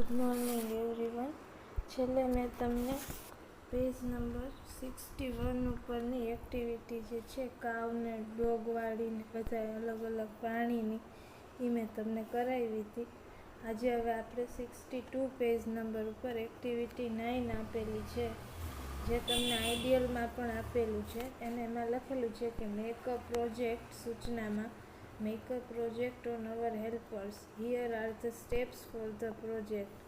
Good morning everyone. છેલ્લે મેં તમને પેજ નંબર 61 ઉપરની એક્ટિવિટી જે છે કાવને ડોગવાળીને બધા અલગ અલગ પ્રાણીની એ મેં તમને કરાવી હતી. આજે હવે આપણે 62 પેજ નંબર ઉપર એક્ટિવિટી 9 આપેલી છે, જે તમને આઈડિયલમાં પણ આપેલું છે. એને એમાં લખેલું છે કે મેક અ પ્રોજેક્ટ. સૂચનામાં make a project on our helpers. Here are the steps for the project.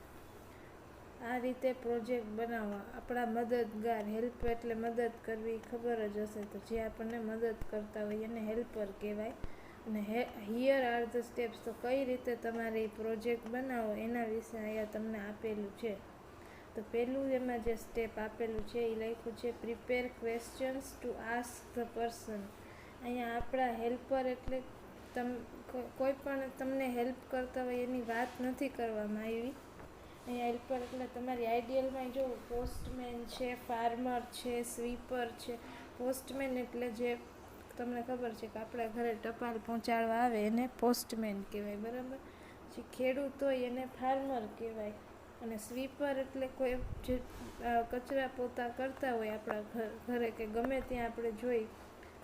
આ રીતે પ્રોજેક્ટ બનાવવા. આપણા મદદગાર, હેલ્પ એટલે મદદ કરવી, ખબર જ હશે. તો જે આપણને મદદ કરતા હોય એને હેલ્પર કહેવાય. અને હિયર આર ધ સ્ટેપ્સ, તો કઈ રીતે તમારે એ પ્રોજેક્ટ બનાવો એના વિશે અહીંયા તમને આપેલું છે. તો પહેલું એમાં જે સ્ટેપ આપેલું છે એ લખ્યું છે prepare questions to ask the person. અહીંયા આપણા હેલ્પર એટલે કોઈ પણ તમને હેલ્પ કરતા હોય એની વાત નથી કરવામાં આવી. અહીંયા હેલ્પર એટલે તમારી આઈડિયલમાં જો પોસ્ટમેન છે, ફાર્મર છે, સ્વીપર છે. પોસ્ટમેન એટલે જે તમને ખબર છે કે આપણા ઘરે ટપાલ પહોંચાડવા આવે એને પોસ્ટમેન કહેવાય, બરાબર. જે ખેડૂત હોય એને ફાર્મર કહેવાય. અને સ્વીપર એટલે કોઈ જે કચરા પોતા કરતા હોય આપણા ઘરે કે ગમે ત્યાં આપણે જોઈ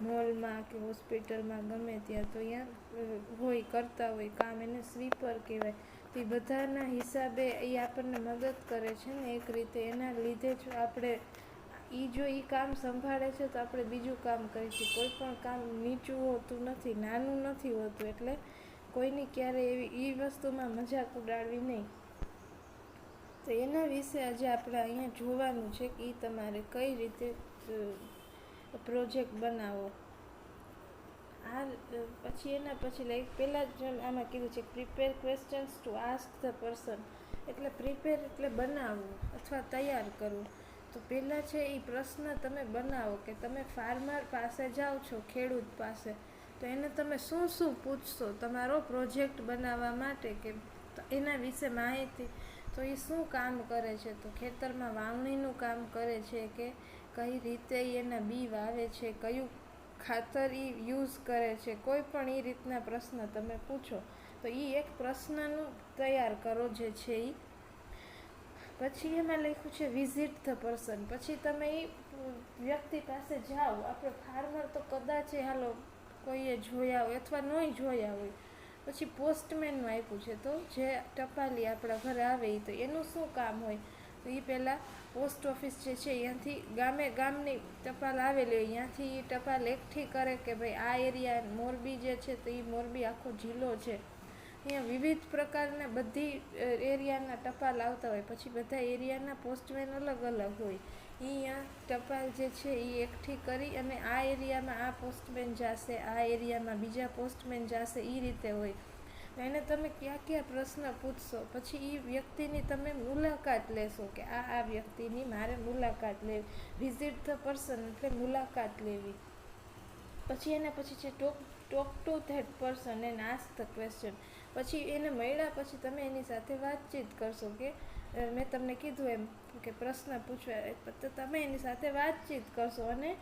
મોલમાં કે હોસ્પિટલમાં ગમે ત્યાં, તો અહીંયા હોય કરતા હોય કામ, એને સ્વીપર કહેવાય. તો એ બધાના હિસાબે એ આપણને મદદ કરે છે ને એક રીતે. એના લીધે જ આપણે જો એ કામ સંભાળે છે તો આપણે બીજું કામ કરીશું. કોઈ પણ કામ નીચું હોતું નથી, નાનું નથી હોતું. એટલે કોઈની ક્યારે એવી એ વસ્તુમાં મજાક ઉડાડવી નહીં. તો એના વિશે આજે આપણે અહીંયા જોવાનું છે કે એ તમારે કઈ રીતે પ્રોજેક્ટ બનાવો. આ પછી એના પછી પહેલાં જ આમાં કીધું છે prepare questions to ask the person. એટલે પ્રિપેર એટલે બનાવવું અથવા તૈયાર કરવું. તો પહેલાં છે એ પ્રશ્ન તમે બનાવો કે તમે ફાર્મર પાસે જાઓ છો, ખેડૂત પાસે, તો એને તમે શું શું પૂછશો તમારો પ્રોજેક્ટ બનાવવા માટે, કે એના વિશે માહિતી. તો એ શું કામ કરે છે, તો ખેતરમાં વાવણીનું કામ કરે છે કે કઈ રીતે એના બી વાવે છે, કયું ખાતર એ યુઝ કરે છે, કોઈ પણ એ રીતના પ્રશ્ન તમે પૂછો. તો એ એક પ્રશ્નનું તૈયાર કરો જે છે એ. પછી એમાં લખ્યું છે વિઝિટ ધ પર્સન. પછી તમે એ વ્યક્તિ પાસે જાઓ. આપણે ફાર્મર તો કદાચ હાલો કોઈએ જોયા હોય અથવા નહીં જોયા હોય. પછી પોસ્ટમેનનું આપ્યું છે, તો જે ટપાલી આપણા ઘરે આવે તો એનું શું કામ હોય. તો એ પહેલાં પોસ્ટ ઓફિસ જે છે અહીંયાથી ગામની ટપાલ આવેલી હોય, અહીંયાથી એ ટપાલ એકઠી કરે કે ભાઈ આ એરિયા મોરબી જે છે તો એ મોરબી આખો જિલ્લો છે. અહીંયા વિવિધ પ્રકારના બધી એરિયાના ટપાલ આવતા હોય. પછી બધા એરિયાના પોસ્ટમેન અલગ અલગ હોય. અહીંયા ટપાલ જે છે એ એકઠી કરી અને આ એરિયામાં આ પોસ્ટમેન જશે, આ એરિયામાં બીજા પોસ્ટમેન જશે, એ રીતે હોય. એને તમે ક્યાં ક્યાં પ્રશ્ન પૂછશો. પછી એ વ્યક્તિની તમે મુલાકાત લેશો કે આ વ્યક્તિની મારે મુલાકાત લેવી. વિઝિટ ધ પર્સન એટલે મુલાકાત લેવી. પછી એના પછી છે talk to that person and ask the question. પછી એને મળ્યા પછી તમે એની સાથે વાતચીત કરશો કે મેં તમને કીધું એમ કે પ્રશ્ન પૂછવા, તો તમે એની સાથે વાતચીત કરશો. અને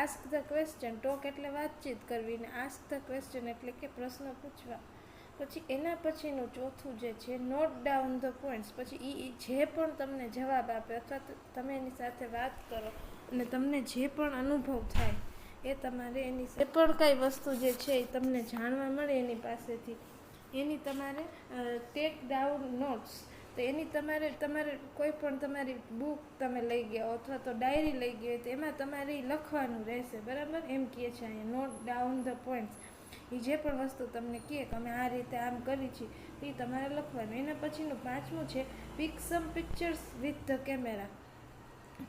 આસ્ક ધ ક્વેશ્ચન, ટોક એટલે વાતચીત કરવી, ને આસ્ક ધ ક્વેશ્ચન એટલે કે પ્રશ્ન પૂછવા. પછી એના પછીનું ચોથું જે છે નોટ ડાઉન ધ પોઈન્ટ્સ. પછી એ જે પણ તમને જવાબ આપે અથવા તમે એની સાથે વાત કરો અને તમને જે પણ અનુભવ થાય એ તમારે એની જે પણ કાંઈ વસ્તુ જે છે એ તમને જાણવા મળે એની પાસેથી, એની તમારે ટેક ડાઉન નોટ્સ. તો એની તમારે કોઈ પણ તમારી બુક તમે લઈ ગયા અથવા તો ડાયરી લઈ ગઈ હોય તો એમાં તમારે લખવાનું રહેશે, બરાબર. એમ કહે છે અહીંયા નોટ ડાઉન ધ પોઈન્ટ્સ. એ જે પણ વસ્તુ તમને કહે કે અમે આ રીતે આમ કરી છીએ તો એ તમારે લખવાનું. એના પછીનું પાંચમું છે pick some pictures with the camera.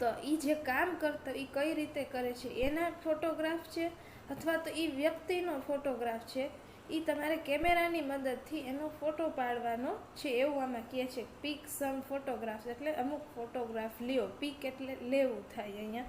તો એ જે કામ કરતા એ કઈ રીતે કરે છે એના ફોટોગ્રાફ છે અથવા તો એ વ્યક્તિનો ફોટોગ્રાફ છે. એ તમારે કેમેરાની મદદથી એનો ફોટો પાડવાનો છે એવું આમાં કહે છે. પિક સમ ફોટોગ્રાફ્સ એટલે અમુક ફોટોગ્રાફ લ્યો. પિક એટલે લેવું થાય અહીંયા.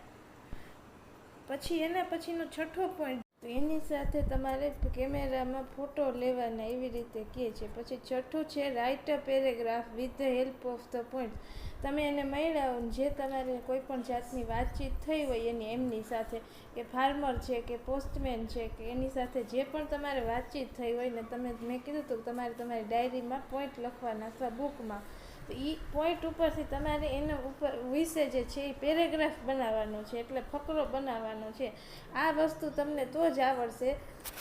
પછી એના પછીનો છઠ્ઠો પોઈન્ટ, એની સાથે તમારે કેમેરામાં ફોટો લેવાના એવી રીતે કહે છે. પછી છઠ્ઠું છે write a paragraph with the help of the point. તમે એને મળ્યા જે તમારે કોઈ પણ જાતની વાતચીત થઈ હોય એમની સાથે, કે ફાર્મર છે કે પોસ્ટમેન છે કે એની સાથે જે પણ તમારે વાતચીત થઈ હોય ને મેં કીધું હતું તમારી ડાયરીમાં પોઈન્ટ લખવાના અથવા બુકમાં. તો એ પોઈન્ટ ઉપરથી તમારે એના ઉપર વિશે જે છે એ પેરેગ્રાફ બનાવવાનો છે, એટલે ફકરો બનાવવાનો છે. આ વસ્તુ તમને તો જ આવડશે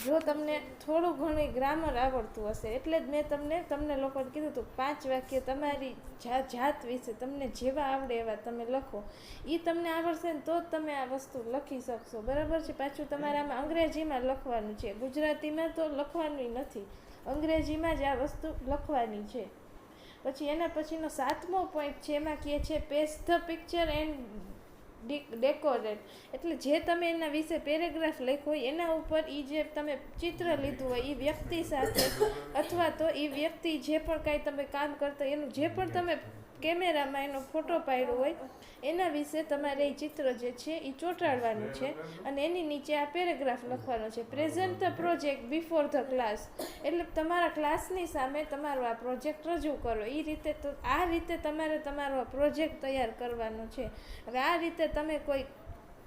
જો તમને થોડું ઘણું ગ્રામર આવડતું હશે. એટલે જ મેં તમને લોકોને કીધું હતું 5 વાક્ય તમારી જાત વિશે તમને જેવા આવડે એવા તમે લખો. એ તમને આવડશે ને તો જ તમે આ વસ્તુ લખી શકશો, બરાબર છે. પાછું તમારે આમાં અંગ્રેજીમાં લખવાનું છે, ગુજરાતીમાં તો લખવાનું નથી, અંગ્રેજીમાં જ આ વસ્તુ લખવાની છે. પછી એના પછીનો 7મો પોઈન્ટ છે, એમાં કહે છે paste the picture and decorate. એટલે જે તમે એના વિશે પેરેગ્રાફ લખ્યો હોય એના ઉપર એ જે તમે ચિત્ર લીધું હોય એ વ્યક્તિ સાથે, અથવા તો એ વ્યક્તિ જે પણ કાંઈ તમે કામ કરતા એનું જે પણ તમે કેમેરામાં એનો ફોટો પાડ્યો હોય એના વિશે તમારે એ ચિત્ર જે છે એ ચોંટાડવાનું છે. અને એની નીચે આ પેરેગ્રાફ લખવાનો છે, present the project before the class. એટલે તમારા ક્લાસની સામે તમારો આ પ્રોજેક્ટ રજૂ કરો. એ રીતે તો આ રીતે તમારે તમારો આ પ્રોજેક્ટ તૈયાર કરવાનો છે. હવે આ રીતે તમે કોઈ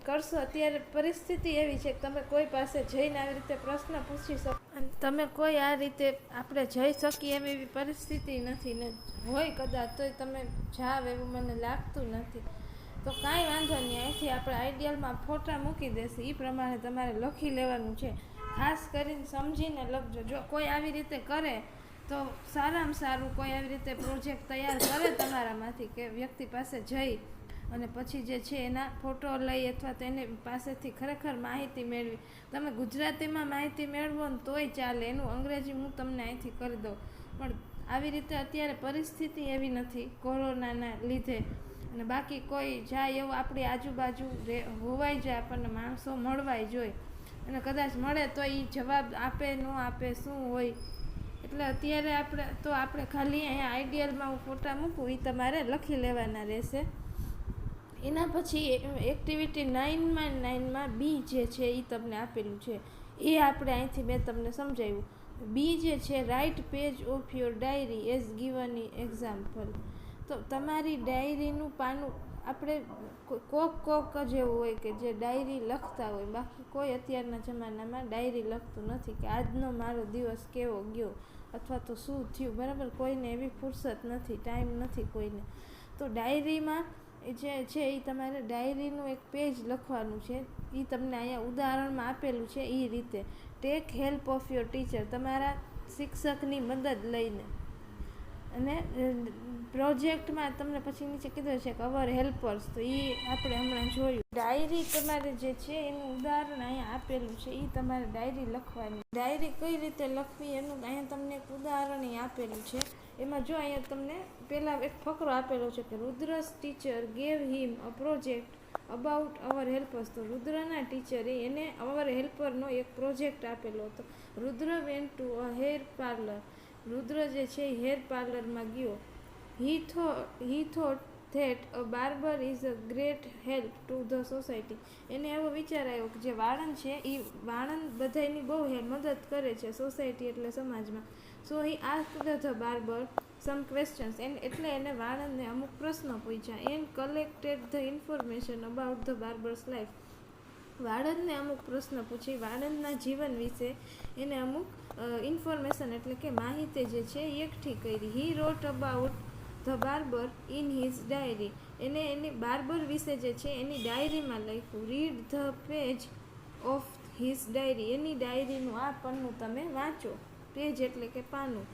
કરશો, અત્યારે પરિસ્થિતિ એવી છે કે તમે કોઈ પાસે જઈને આવી રીતે પ્રશ્ન પૂછી શકો, અને તમે કોઈ આ રીતે આપણે જઈ શકીએ એવી પરિસ્થિતિ નથી ને હોય કદાચ તોય તમે જાવ એવું મને લાગતું નથી. તો કાંઈ વાંધો નહીં, અહીંથી આપણે આઈડિયલમાં ફોટા મૂકી દેશે એ પ્રમાણે તમારે લખી લેવાનું છે. ખાસ કરીને સમજીને લખજો. જો કોઈ આવી રીતે કરે તો સારામાં સારું, કોઈ આવી રીતે પ્રોજેક્ટ તૈયાર કરે તમારામાંથી કે વ્યક્તિ પાસે જઈ અને પછી જે છે એના ફોટો લઈ અથવા તો એને પાસેથી ખરેખર માહિતી મેળવી. તમે ગુજરાતીમાં માહિતી મેળવો ને તોય ચાલે, એનું અંગ્રેજી હું તમને અહીંથી કરી દઉં. પણ આવી રીતે અત્યારે પરિસ્થિતિ એવી નથી કોરોનાના લીધે, અને બાકી કોઈ જાય એવું આપણી આજુબાજુ હોવાય જાય, આપણને માણસો મળવાય જોઈએ, અને કદાચ મળે તો એ જવાબ આપે ન આપે શું હોય. એટલે અત્યારે આપણે ખાલી અહીંયા આઈડિયલમાં હું ફોટા મૂકું એ તમારે લખી લેવાના રહેશે. એના પછી એક્ટિવિટી 9માં બી જે છે એ તમને આપેલું છે, એ આપણે અહીંથી મેં તમને સમજાવ્યું. બી જે છે write page of your diary as given example. તો તમારી ડાયરીનું પાનું આપણે કોક જ એવું હોય કે જે ડાયરી લખતા હોય, બાકી કોઈ અત્યારના જમાનામાં ડાયરી લખતું નથી કે આજનો મારો દિવસ કેવો ગયો અથવા તો શું થયું, બરાબર. કોઈને એવી ફુરસત નથી, ટાઈમ નથી કોઈને. તો ડાયરીમાં જે છે એ તમારે ડાયરીનું એક પેજ લખવાનું છે. એ તમને અહીંયા ઉદાહરણમાં આપેલું છે એ રીતે. Tech help of your teacher, તમારા શિક્ષકની મદદ લઈને. અને પ્રોજેક્ટમાં તમને પછી નીચે કીધું છે કે અવર હેલ્પર્સ, તો એ આપણે હમણાં જોયું. ડાયરી તમારે જે છે એનું ઉદાહરણ અહીંયા આપેલું છે, એ તમારે ડાયરી લખવાની. ડાયરી કઈ રીતે લખવી એનું અહીંયા તમને એક ઉદાહરણ આપેલું છે. એમાં જો અહીંયા તમને પહેલાં એક ફકરો આપેલો છે કે Rudra's teacher gave him a project about our helpers. તો રુદ્રના ટીચરે એને અવર હેલ્પરનો એક પ્રોજેક્ટ આપેલો હતો. Rudra went to a hair parlour. Rudra જે છે એ હેર પાર્લરમાં ગયો. He thought that a barber is a great help to the society. એને એવો વિચાર આવ્યો કે જે વાળંદ છે એ વાળંદ બધાની બહુ મદદ કરે છે, સોસાયટી એટલે સમાજમાં. So he asked the barber some questions. એટલે એને વાળંદને અમુક પ્રશ્નો પૂછ્યા. And collected the information about the barber's life. વાળંદને અમુક પ્રશ્ન પૂછી, વાળંદના જીવન વિશે એને અમુક ઇન્ફોર્મેશન એટલે કે માહિતી જે છે એ એકઠી કરી. He wrote about the barber in his diary. એને એની બાર્બર વિશે જે છે એની ડાયરીમાં લખ્યું. Read the page of his diary. એની ડાયરીનું આ પન્નું તમે વાંચો. પેજ એટલે કે પાનું.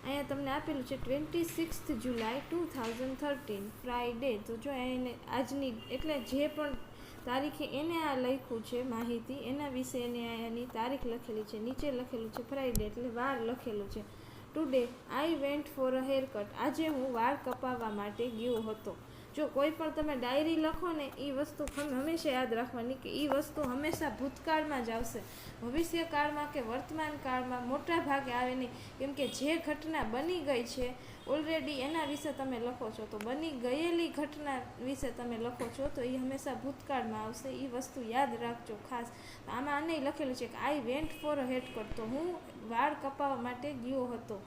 અહીંયા તમને આપેલું છે 26 જુલાઈ 2013 ફ્રાઈડે. તો જો એને આજની એટલે જે પણ તારીખે એને આ લખ્યું છે માહિતી, એના વિશે એને એની તારીખ લખેલી છે. નીચે લખેલું છે ફ્રાઈડે એટલે વાર લખેલું છે. Today I went for a hair cut. આજે હું વાળ કપાવવા માટે ગયો હતો. જો કોઈ પણ તમે ડાયરી લખો ને એ વસ્તુ હંમેશા યાદ રાખવાની કે એ વસ્તુ હંમેશા ભૂતકાળમાં જ આવશે, ભવિષ્યકાળમાં કે વર્તમાન કાળમાં મોટા ભાગે આવે નહીં. કેમ કે જે ઘટના બની ગઈ છે ઓલરેડી એના વિશે તમે લખો છો, તો બની ગયેલી ઘટના વિશે તમે લખો છો તો એ હંમેશા ભૂતકાળમાં આવશે. એ વસ્તુ યાદ રાખજો ખાસ. આમાં આને લખેલું છે કે I went for a hair cut. તો હું વાળ કપાવવા માટે ગયો હતો.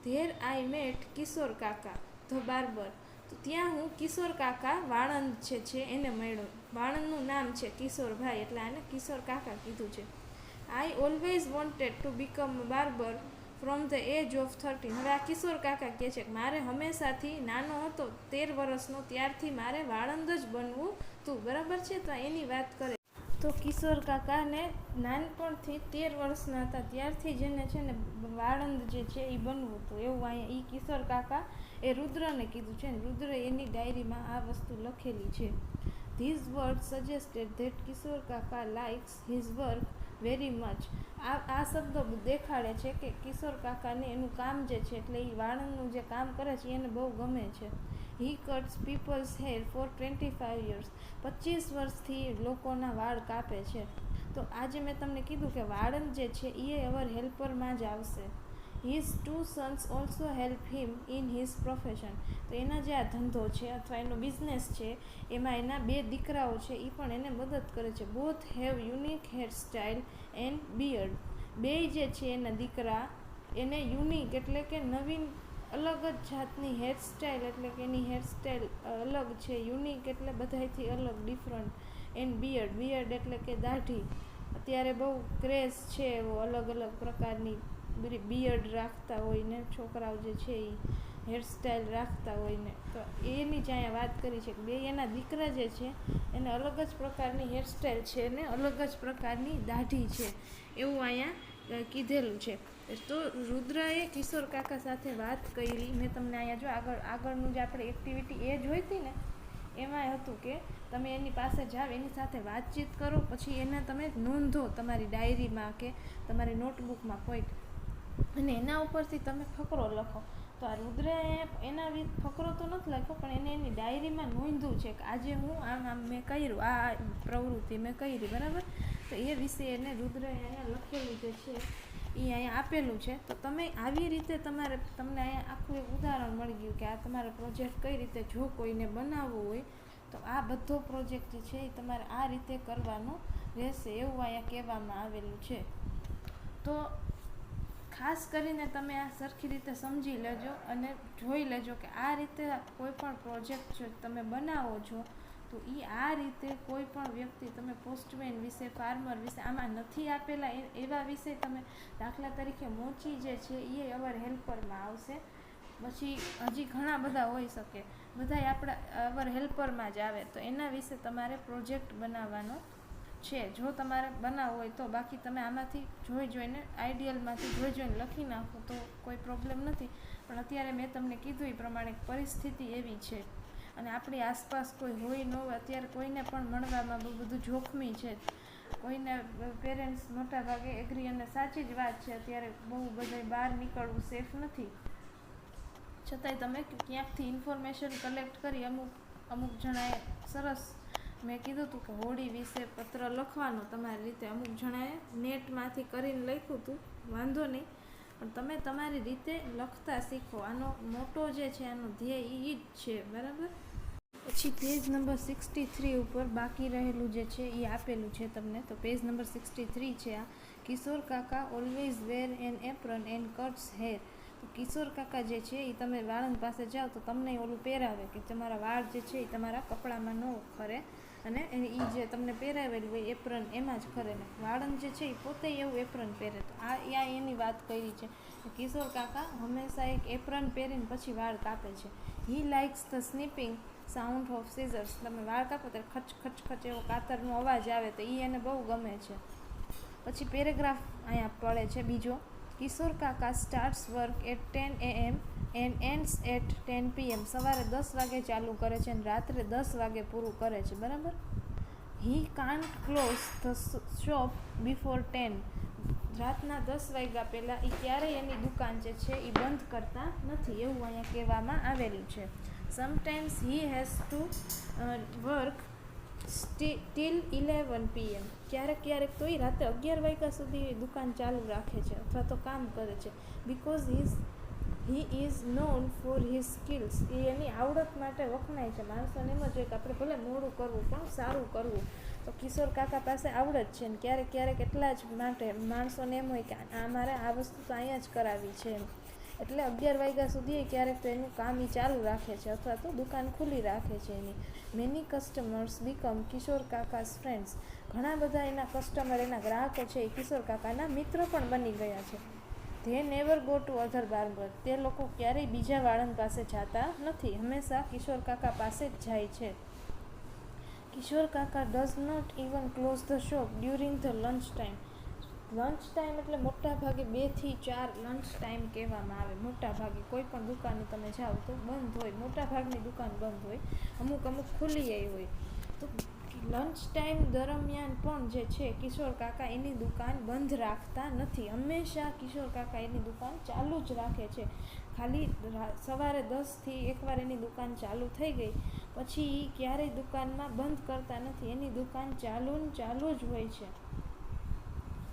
ધેર આઈ મેટ કિશોર કાકા ધ બાર્બર. તો ત્યાં હું કિશોર કાકા વાળંદ છે એને મળ્યો. વાળંદનું નામ છે કિશોરભાઈ એટલે આને કિશોર કાકા કીધું છે. I always wanted to become a barber from the age of 13. હવે આ કિશોર કાકા કહે છે કે મારે હંમેશાથી નાનો હતો 13 વર્ષનો ત્યારથી મારે વાળંદ જ બનવું તું, બરાબર છે. તો એની વાત કરે તો કિશોર કાકાને નાનપણથી 13 વર્ષના હતા ત્યારથી જ એને છે ને વાળંદ જે છે એ બનવું હતું, એવું અહીંયા એ કિશોર કાકા એ રુદ્રને કીધું છે ને રુદ્ર એની ડાયરીમાં આ વસ્તુ લખેલી છે. ધીઝ વર્ડ સજેસ્ટેડ ધેટ કિશોર કાકા likes his work very much. આ શબ્દો દેખાડે છે કે કિશોર કાકાને એનું કામ જે છે એટલે એ વાળંદનું જે કામ કરે છે એને બહુ ગમે છે. He cuts people's hair for 25 years. 25 વર્ષથી લોકોના વાળ કાપે છે. તો આજે મેં તમને કીધું કે વાળંદ જે છે એ અવર હેલ્પરમાં જ આવશે. His 2 sons also help him in his profession. તો એના જે આ ધંધો છે અથવા એનો બિઝનેસ છે એમાં એના 2 દીકરાઓ છે એ પણ એને મદદ કરે છે. Both have unique hairstyle and beard. બેય જે છે એના દીકરા એને યુનિક એટલે કે નવીન અલગ જ જાતની હેરસ્ટાઇલ એટલે કે એની હેરસ્ટાઇલ અલગ છે. યુનિક એટલે બધાયથી અલગ, ડિફરન્ટ. એન્ડ બિયર્ડ એટલે કે દાઢી. અત્યારે બહુ ક્રેઝ છે એવો અલગ અલગ પ્રકારની બિયર્ડ રાખતા હોય ને છોકરાઓ જે છે એ હેરસ્ટાઇલ રાખતા હોય ને, તો એની જ અહીંયા વાત કરી છે કે બે એના દીકરા જે છે એને અલગ જ પ્રકારની હેરસ્ટાઇલ છે અને અલગ જ પ્રકારની દાઢી છે, એવું અહીંયા કીધેલું છે. તો રુદ્રએ કિશોર કાકા સાથે વાત કરી. મેં તમને અહીંયા જો આગળનું જે આપણે એક્ટિવિટી એ જોઈ હતી ને એમાં હતું કે તમે એની પાસે જાઓ, એની સાથે વાતચીત કરો, પછી એને તમે નોંધો તમારી ડાયરીમાં કે તમારી નોટબુકમાં પોઈન્ટ, અને એના ઉપરથી તમે ફકરો લખો. તો આ રુદ્રએ એના ફકરો તો નથી લખ્યો પણ એને એની ડાયરીમાં નોંધ્યું છે કે આજે હું આમ મેં કર્યું, આ પ્રવૃત્તિ મેં કરી, બરાબર. તો એ વિશે એને રુદ્રએ અહીંયા લખેલું જે છે એ અહીંયા આપેલું છે. તો તમે આવી રીતે તમને અહીંયા આખું એક ઉદાહરણ મળી ગયું કે આ તમારે પ્રોજેક્ટ કઈ રીતે જો કોઈને બનાવવો હોય તો આ બધો પ્રોજેક્ટ જે છે એ તમારે આ રીતે કરવાનો રહેશે, એવું અહીંયા કહેવામાં આવેલું છે. તો ખાસ કરીને તમે આ સરખી રીતે સમજી લેજો અને જોઈ લેજો કે આ રીતે કોઈ પણ પ્રોજેક્ટ જો તમે બનાવો છો તો એ આ રીતે કોઈ પણ વ્યક્તિ તમે પોસ્ટમેન વિશે, ફાર્મર વિશે આમાં નથી આપેલા એવા વિશે તમે, દાખલા તરીકે મોચી જે છે એ અવર હેલ્પરમાં આવશે. પછી હજી ઘણા બધા હોઈ શકે, બધાય આપણા અવર હેલ્પરમાં જ આવે. તો એના વિશે તમારે પ્રોજેક્ટ બનાવવાનો છે જો તમારે બનાવવો હોય તો. બાકી તમે આમાંથી જોઈને આઈડિયલમાંથી જોઈને લખી નાખો તો કોઈ પ્રોબ્લેમ નથી. પણ અત્યારે મેં તમને કીધું એ પ્રમાણે પરિસ્થિતિ એવી છે અને આપણી આસપાસ કોઈ હોય ન હોય, અત્યારે કોઈને પણ મળવામાં બહુ બધું જોખમી છે. કોઈને પેરેન્ટ્સ મોટા ભાગે એગ્રી, અને સાચી જ વાત છે અત્યારે બહુ બધાય બહાર નીકળવું સેફ નથી. છતાંય તમે ક્યાંકથી ઇન્ફોર્મેશન કલેક્ટ કરી, અમુક જણાએ સરસ મેં કીધું હતું કે હોળી વિશે પત્ર લખવાનો તમારી રીતે, અમુક જણાએ નેટમાંથી કરીને લખ્યું હતું, વાંધો નહીં, પણ તમે તમારી રીતે લખતા શીખો. આનો મોટો જે છે આનો ધ્યેય એ જ છે, બરાબર. પછી પેજ નંબર 63 ઉપર બાકી રહેલું જે છે એ આપેલું છે તમને. તો પેજ નંબર 63 છે આ. કિશોર કાકા always wear an apron and cuts hair. તો કિશોર કાકા જે છે એ તમે વાળંદ પાસે જાઓ તો તમને ઓલું પહેરાવે કે તમારા વાળ જે છે એ તમારા કપડામાં ન ખરે, અને એ જે તમને પહેરાવેલું હોય એપ્રન એમાં જ ખરે ને. વાળંદ જે છે એ પોતે એવું એપ્રન પહેરે. તો આ એની વાત કરી છે. કિશોર કાકા હંમેશા એક એપ્રન પહેરીને પછી વાળ કાપે છે. He likes the snipping sound of scissors. તમે વાળ કાપો ત્યારે ખચ ખચ ખચ એવો કાતરનો અવાજ આવે તો એ એને બહુ ગમે છે. પછી પેરેગ્રાફ અહીંયા પડે છે બીજો. કિશોર કાકા starts work at 10 AM and ends at 10 PM. સવારે 10 વાગે ચાલુ કરે છે અને રાત્રે 10 વાગે પૂરું કરે છે, બરાબર. He can't close the shop before 10. રાતના 10 વાગ્યા પહેલાં એ ક્યારેય એની દુકાન જે છે એ બંધ કરતા નથી, એવું અહીંયા કહેવામાં આવેલું છે. Sometimes he has to work till 11 PM. ક્યારેક તો એ રાતે 11 વાગ્યા સુધી દુકાન ચાલુ રાખે છે અથવા તો કામ કરે છે. Because he is known for his skills. એ એની આવડત માટે વખણાય છે. માણસોને એમ જ હોય કે આપણે ભલે મોડું કરવું પણ સારું કરવું. તો કિશોર કાકા પાસે આવડત છે ને ક્યારેક એટલા જ માટે માણસોને એમ હોય કે મારે આ વસ્તુ તો અહીંયા જ કરાવી છે એમ. એટલે 11 વાગ્યા સુધી ક્યારેક તો એનું કામ એ ચાલુ રાખે છે અથવા તો દુકાન ખુલ્લી રાખે છે એની. મેની કસ્ટમર્સ બીકમ કિશોર કાકાસ ફ્રેન્ડ્સ. ઘણા બધા એના કસ્ટમર, એના ગ્રાહકો છે એ કિશોર કાકાના મિત્ર પણ બની ગયા છે. They never go to other barber. તે લોકો ક્યારેય બીજા વાળંદ પાસે જતા નથી, હંમેશા કિશોર કાકા પાસે જ જાય છે. કિશોર કાકા does not even close the shop during the lunch time. Lunch time એટલે મોટા ભાગે 2 થી 4 લંચ ટાઈમ કહેવામાં આવે. મોટા ભાગે કોઈ પણ દુકાને તમે જાઓ તો બંધ હોય, મોટા ભાગની દુકાન બંધ હોય, અમુક ખુલ્લી હોય. તો લંચ ટાઈમ દરમિયાન પણ જે છે કિશોર કાકા એની દુકાન બંધ રાખતા નથી, હંમેશા કિશોર કાકા એની દુકાન ચાલુ જ રાખે છે. ખાલી સવારે 10થી એકવાર એની દુકાન ચાલુ થઈ ગઈ પછી એ ક્યારેય દુકાનમાં બંધ કરતા નથી, એની દુકાન ચાલુ જ હોય છે.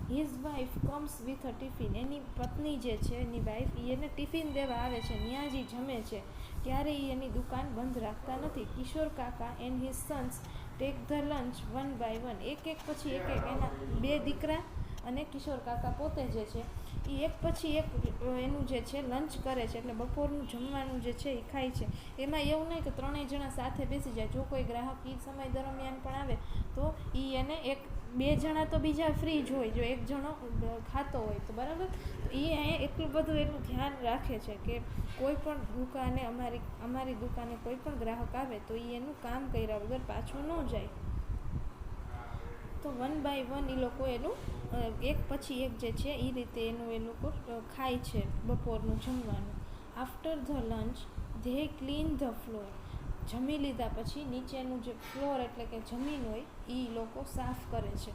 His wife comes with a tiffin. એની પત્ની જે છે એની વાઇફ એને ટિફિન દેવા આવે છે, ન્યાજી જમે છે, ક્યારેય એની દુકાન બંધ રાખતા નથી. કિશોર કાકા and his sons take the lunch one by one. એક પછી એક એના 2 દીકરા અને કિશોર કાકા પોતે જે છે એ એક પછી એક એનું જે છે લંચ કરે છે, એટલે બપોરનું જમવાનું જે છે એ ખાય છે. એમાં એવું નહીં કે 3 જણા સાથે બેસી જાય. જો કોઈ ગ્રાહક એ સમય દરમિયાન પણ આવે તો એ એને 2 જણા તો બીજા ફ્રી જ હોય, જો એક જણો ખાતો હોય તો બરાબર. એ અહીંયા એટલું બધું એનું ધ્યાન રાખે છે કે કોઈ પણ દુકાને અમારી દુકાને કોઈ પણ ગ્રાહક આવે તો એ એનું કામ કર્યા વગર પાછું ન જાય. તો 1 બાય 1 એ લોકો એનું એક પછી એક જે છે એ રીતે એનું એ લોકો ખાય છે બપોરનું જમવાનું. After the lunch they clean the floor. જમી લીધા પછી નીચેનું જે ફ્લોર એટલે કે જમીન હોય એ લોકો સાફ કરે છે.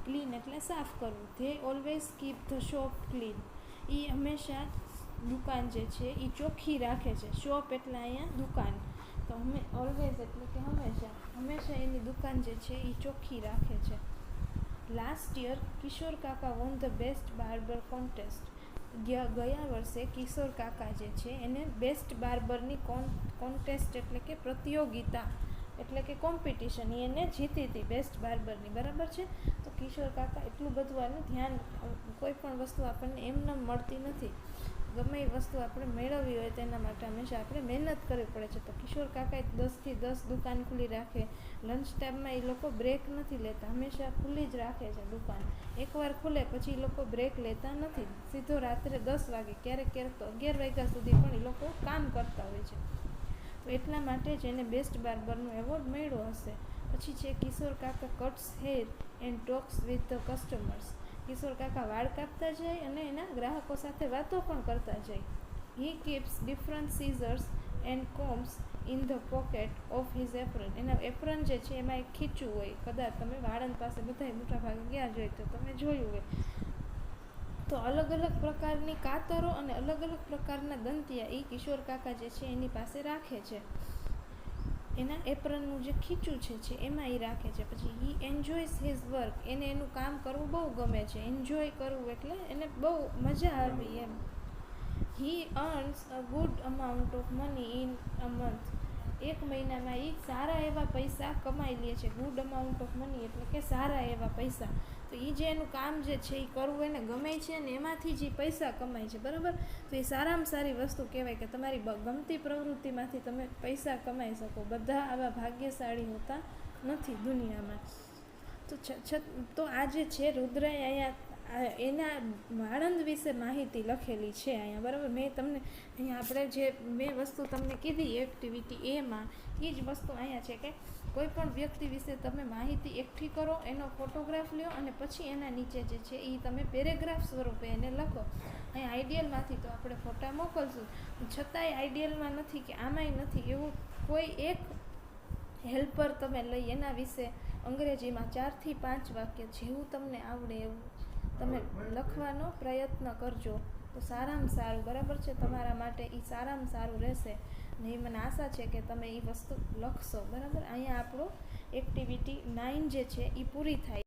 ક્લીન એટલે સાફ કરવું. They always keep the shop clean. એ હંમેશા દુકાન જે છે એ ચોખ્ખી રાખે છે. શોપ એટલે અહીંયા દુકાન, તો ઓલવેઝ એટલે કે હંમેશા એની દુકાન જે છે એ ચોખ્ખી રાખે છે. લાસ્ટ યર કિશોર કાકા won the best barber contest. ગયા વર્ષે કિશોર કાકા જે છે એને બેસ્ટ બાર્બરની કોન્ટેસ્ટ એટલે કે પ્રતિયોગિતા એટલે કે કોમ્પિટિશન એને જીતી હતી બેસ્ટ બાર્બરની, બરાબર છે. તો કિશોર કાકા એટલું બધું આનું ધ્યાન, કોઈ પણ વસ્તુ આપણને એમને મળતી નથી, ગમે એ વસ્તુ આપણે મેળવવી હોય તેના માટે હંમેશા આપણે મહેનત કરવી પડે છે. તો કિશોર કાકા 10થી 10 દુકાન ખુલ્લી રાખે. લંચ ટાઈમમાં એ લોકો બ્રેક નથી લેતા, હંમેશા ખુલ્લી જ રાખે છે દુકાન. એકવાર ખુલે પછી એ લોકો બ્રેક લેતા નથી, સીધો રાત્રે 10 વાગે, ક્યારેક તો 11 વાગ્યા સુધી પણ એ લોકો કામ કરતા હોય છે. તો એટલા માટે જ એને બેસ્ટ બાર્બરનો એવોર્ડ મળ્યો હશે. પછી છે કિશોર કાકા cuts hair and talks with the customers. Kishore કાકા વાળ કાપતા જાય અને એના ગ્રાહકો સાથે વાતો પણ કરતા જાય. He keeps different scissors and combs in the pocket of his apron. એના એપ્રન જે છે એમાં એક ખીચું હોય, કદાચ તમે વાળંદ પાસે બધા મોટા ભાગે ગયા જ હોય તો તમે જોયું હોય. તો અલગ અલગ પ્રકારની કાતરો અને અલગ અલગ પ્રકારના દંતિયા એ કિશોર કાકા જે છે એની પાસે રાખે છે. એના એપ્રનનું જે ખીચું છે એમાં એ રાખે છે. પછી હી એન્જોયસ હિઝ વર્ક. એને એનું કામ કરવું બહુ ગમે છે. એન્જોય કરવું એટલે એને બહુ મજા આવી એમ. He earns a good amount of money in a month. એક મહિનામાં એ સારા એવા પૈસા કમાઈ લે છે. ગુડ અમાઉન્ટ ઓફ મની એટલે કે સારા એવા પૈસા. તો એ જે એનું કામ જે છે એ કરવું એને ગમે છે ને એમાંથી જે પૈસા કમાય છે, બરાબર. તો એ સારામાં સારી વસ્તુ કહેવાય કે તમારી ગમતી પ્રવૃત્તિમાંથી તમે પૈસા કમાઈ શકો. બધા આવા ભાગ્યશાળી હોતા નથી દુનિયામાં. તો આ જે છે રુદ્રએ અહીંયા એના વાળંદ વિશે માહિતી લખેલી છે અહીંયા, બરાબર. મેં તમને અહીંયા આપણે જે મેં વસ્તુ તમને કીધી એક્ટિવિટી એમાં એ જ વસ્તુ અહીંયા છે કે કોઈ પણ વ્યક્તિ વિશે તમે માહિતી એકઠી કરો, એનો ફોટોગ્રાફ લ્યો અને પછી એના નીચે જે છે એ તમે પેરેગ્રાફ સ્વરૂપે એને લખો. અહીંયા આઈડિયલમાંથી તો આપણે ફોટા મોકલશું, છતાંય આઈડિયલમાં નથી કે આમાંય નથી એવું કોઈ એક હેલ્પર તમે લઈ એના વિશે અંગ્રેજીમાં 4 થી 5 વાક્ય જેવું તમને આવડે એવું તમે લખવાનો પ્રયત્ન કરજો, તો સારામાં સારું, બરાબર છે. તમારા માટે એ સારામાં સારું રહેશે ને એ મને આશા છે કે તમે એ વસ્તુ લખશો, બરાબર. અહીંયા આપણો એક્ટિવિટી 9 જે છે એ પૂરી થાય.